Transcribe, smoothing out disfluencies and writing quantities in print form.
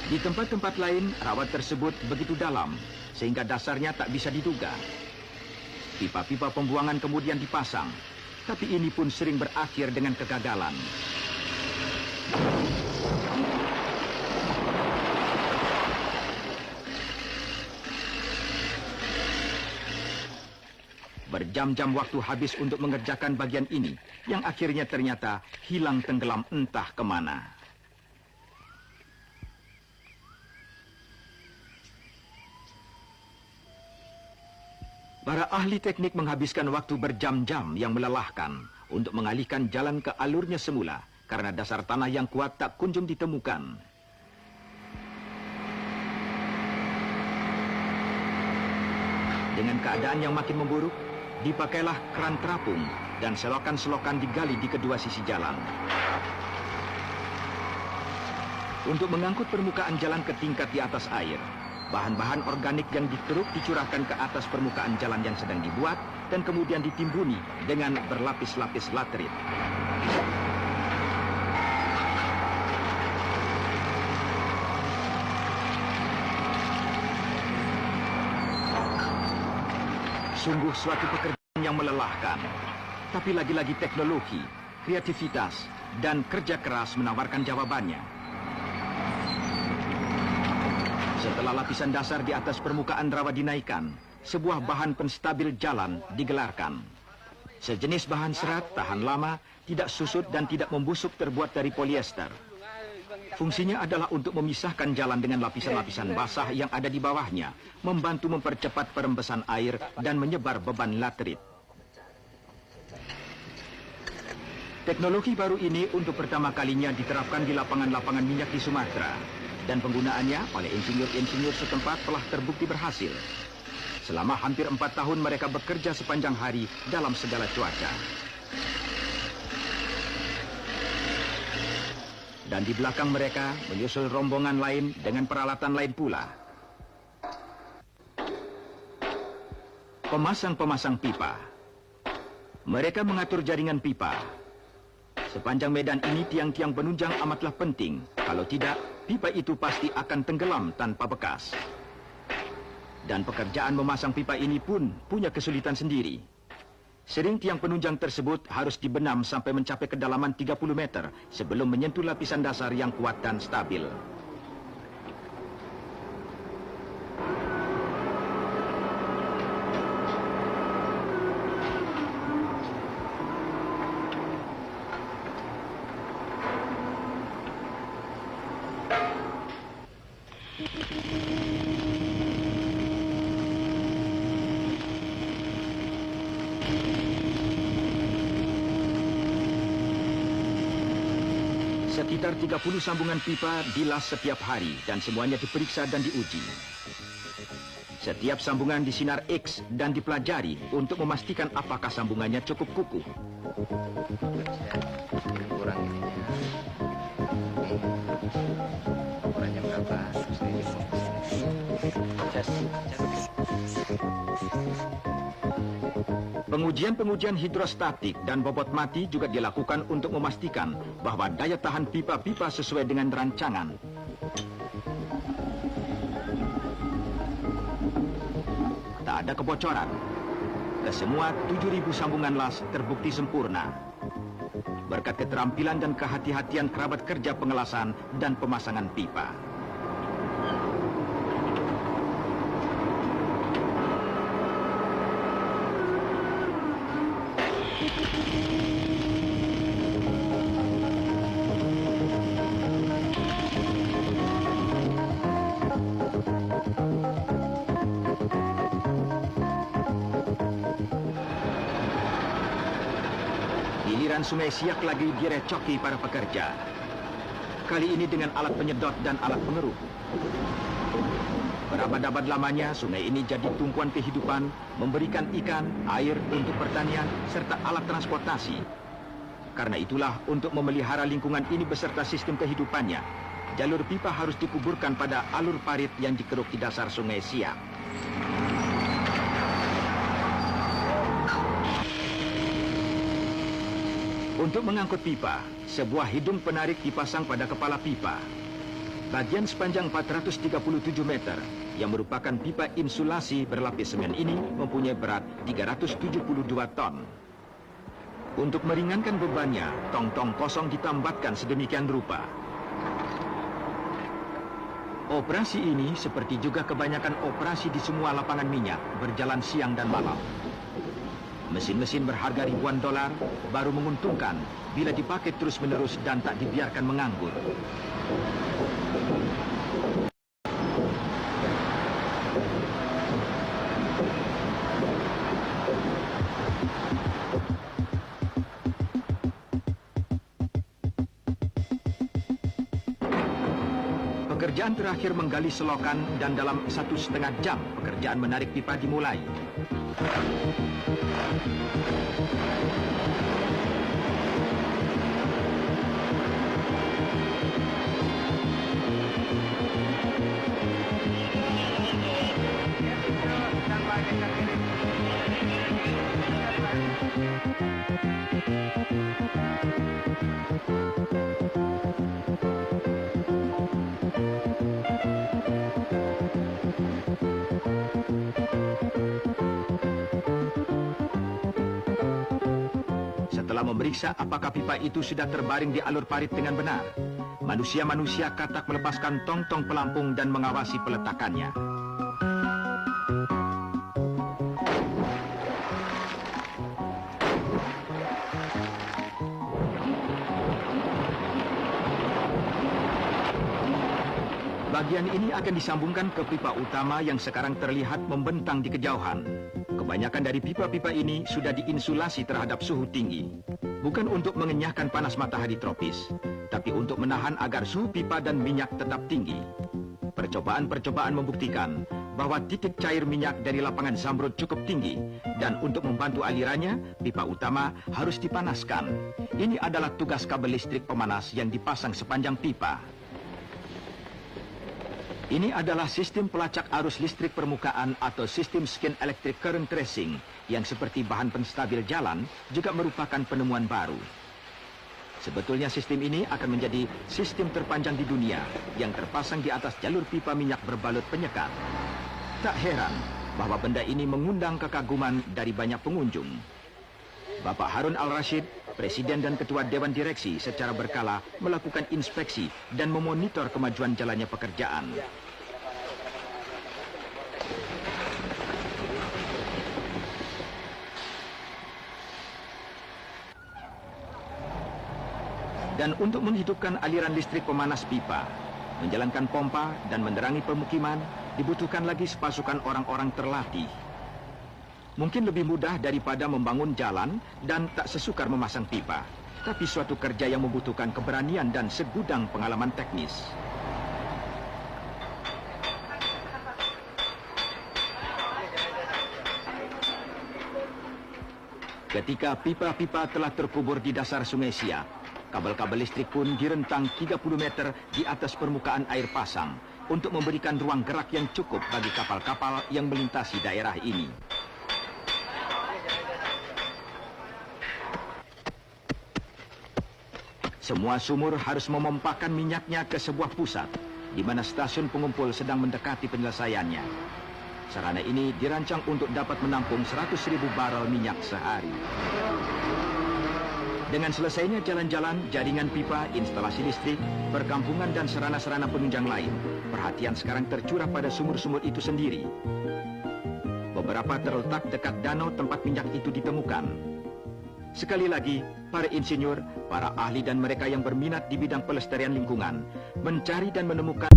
Di tempat-tempat lain, rawa tersebut begitu dalam, sehingga dasarnya tak bisa diduga. Pipa-pipa pembuangan kemudian dipasang, tapi ini pun sering berakhir dengan kegagalan. Berjam-jam waktu habis untuk mengerjakan bagian ini, yang akhirnya ternyata hilang tenggelam entah kemana. Para ahli teknik menghabiskan waktu berjam-jam yang melelahkan untuk mengalihkan jalan ke alurnya semula, karena dasar tanah yang kuat tak kunjung ditemukan. Dengan keadaan yang makin memburuk, dipakailah kran terapung dan selokan-selokan digali di kedua sisi jalan. Untuk mengangkut permukaan jalan ke tingkat di atas air, bahan-bahan organik yang dikeruk dicurahkan ke atas permukaan jalan yang sedang dibuat dan kemudian ditimbuni dengan berlapis-lapis laterit. Sungguh suatu pekerjaan yang melelahkan. Tapi lagi-lagi teknologi, kreativitas, dan kerja keras menawarkan jawabannya. Setelah lapisan dasar di atas permukaan rawa dinaikkan, sebuah bahan penstabil jalan digelarkan. Sejenis bahan serat, tahan lama, tidak susut dan tidak membusuk, terbuat dari polyester. Fungsinya adalah untuk memisahkan jalan dengan lapisan-lapisan basah yang ada di bawahnya, membantu mempercepat perembesan air dan menyebar beban laterit. Teknologi baru ini untuk pertama kalinya diterapkan di lapangan-lapangan minyak di Sumatera, dan penggunaannya oleh insinyur-insinyur setempat telah terbukti berhasil. Selama hampir 4 tahun mereka bekerja sepanjang hari dalam segala cuaca. Dan di belakang mereka menyusul rombongan lain dengan peralatan lain pula. Pemasang-pemasang pipa. Mereka mengatur jaringan pipa. Sepanjang medan ini tiang-tiang penunjang amatlah penting. Kalau tidak, pipa itu pasti akan tenggelam tanpa bekas. Dan pekerjaan memasang pipa ini pun punya kesulitan sendiri. Sering tiang penunjang tersebut harus dibenam sampai mencapai kedalaman 30 meter sebelum menyentuh lapisan dasar yang kuat dan stabil. Sekitar 30 sambungan pipa dilas setiap hari dan semuanya diperiksa dan diuji. Setiap sambungan disinar X dan dipelajari untuk memastikan apakah sambungannya cukup kukuh. Kurang ininya. Ukurannya berapa? Pengujian-pengujian hidrostatik dan bobot mati juga dilakukan untuk memastikan bahwa daya tahan pipa-pipa sesuai dengan rancangan. Tak ada kebocoran. Kesemua 7.000 sambungan las terbukti sempurna. Berkat keterampilan dan kehati-hatian kerabat kerja pengelasan dan pemasangan pipa. Giliran Sungai Siak lagi direcoki para pekerja. Kali ini dengan alat penyedot dan alat pengeruk. Berabad-abad lamanya, sungai ini jadi tumpuan kehidupan, memberikan ikan, air untuk pertanian, serta alat transportasi. Karena itulah, untuk memelihara lingkungan ini beserta sistem kehidupannya, jalur pipa harus dikuburkan pada alur parit yang dikeruk di dasar Sungai Siak. Untuk mengangkut pipa, sebuah hidung penarik dipasang pada kepala pipa. Bagian sepanjang 437 meter yang merupakan pipa insulasi berlapis semen ini mempunyai berat 372 ton. Untuk meringankan bebannya, tong-tong kosong ditambatkan sedemikian rupa. Operasi ini seperti juga kebanyakan operasi di semua lapangan minyak berjalan siang dan malam. Mesin-mesin berharga ribuan dolar baru menguntungkan bila dipakai terus-menerus dan tak dibiarkan menganggur. Pekerjaan terakhir menggali selokan dan dalam 1,5 jam pekerjaan menarik pipa dimulai. Setelah memeriksa apakah pipa itu sudah terbaring di alur parit dengan benar, manusia-manusia katak melepaskan tong-tong pelampung dan mengawasi peletakannya. Bagian ini akan disambungkan ke pipa utama yang sekarang terlihat membentang di kejauhan. Kebanyakan dari pipa-pipa ini sudah diinsulasi terhadap suhu tinggi. Bukan untuk mengenyahkan panas matahari tropis, tapi untuk menahan agar suhu pipa dan minyak tetap tinggi. Percobaan-percobaan membuktikan bahwa titik cair minyak dari lapangan Zamrud cukup tinggi, dan untuk membantu alirannya, pipa utama harus dipanaskan. Ini adalah tugas kabel listrik pemanas yang dipasang sepanjang pipa. Ini adalah sistem pelacak arus listrik permukaan atau sistem skin electric current tracing yang seperti bahan penstabil jalan juga merupakan penemuan baru. Sebetulnya sistem ini akan menjadi sistem terpanjang di dunia yang terpasang di atas jalur pipa minyak berbalut penyekat. Tak heran bahwa benda ini mengundang kekaguman dari banyak pengunjung. Bapak Harun Al-Rashid, Presiden dan Ketua Dewan Direksi secara berkala melakukan inspeksi dan memonitor kemajuan jalannya pekerjaan. Dan untuk menghidupkan aliran listrik pemanas pipa, menjalankan pompa dan menerangi permukiman, dibutuhkan lagi sepasukan orang-orang terlatih. Mungkin lebih mudah daripada membangun jalan dan tak sesukar memasang pipa, tapi suatu kerja yang membutuhkan keberanian dan segudang pengalaman teknis. Ketika pipa-pipa telah terkubur di dasar Sungai Siak, kabel-kabel listrik pun direntang 30 meter di atas permukaan air pasang untuk memberikan ruang gerak yang cukup bagi kapal-kapal yang melintasi daerah ini. Semua sumur harus memompakan minyaknya ke sebuah pusat, di mana stasiun pengumpul sedang mendekati penyelesaiannya. Sarana ini dirancang untuk dapat menampung 100.000 barel minyak sehari. Dengan selesainya jalan-jalan, jaringan pipa, instalasi listrik, perkampungan dan sarana-sarana penunjang lain, perhatian sekarang tercurah pada sumur-sumur itu sendiri. Beberapa terletak dekat danau tempat minyak itu ditemukan. Sekali lagi, para insinyur, para ahli dan mereka yang berminat di bidang pelestarian lingkungan mencari dan menemukan